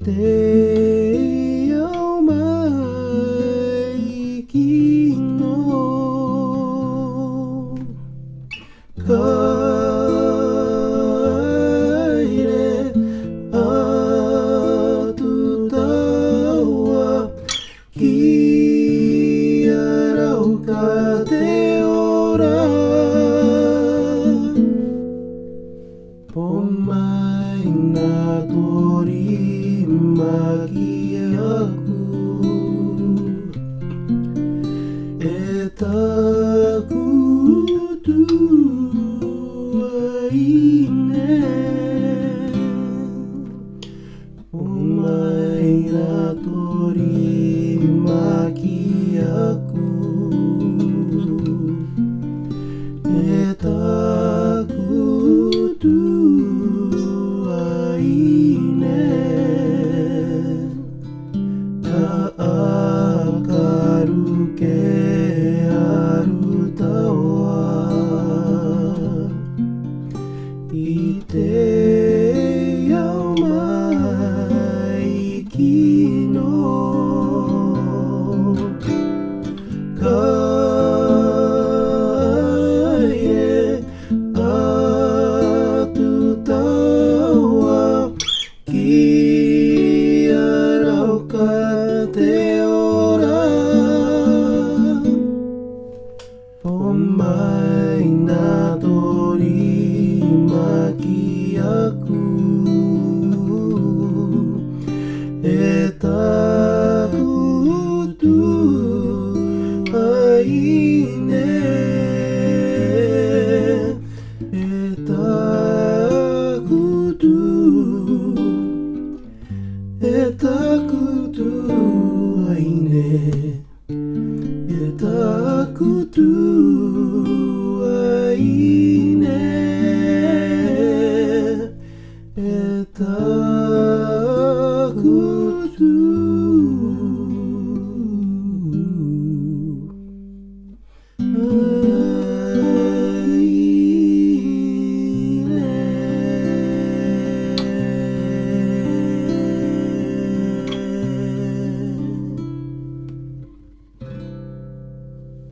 te ao mai ki no kaire atu taua ki arau ka te ora o mai ngā tori maki aku e taku tuaine o mai ngā tori maki aku e taku tuaine ka akaru ke aru taua I te ao mai ki no kaire atu taua ki arau ka te ora o mai ngā tori maki aku e taku tuaine e taku tuaine e taku tuaine e taku tuaine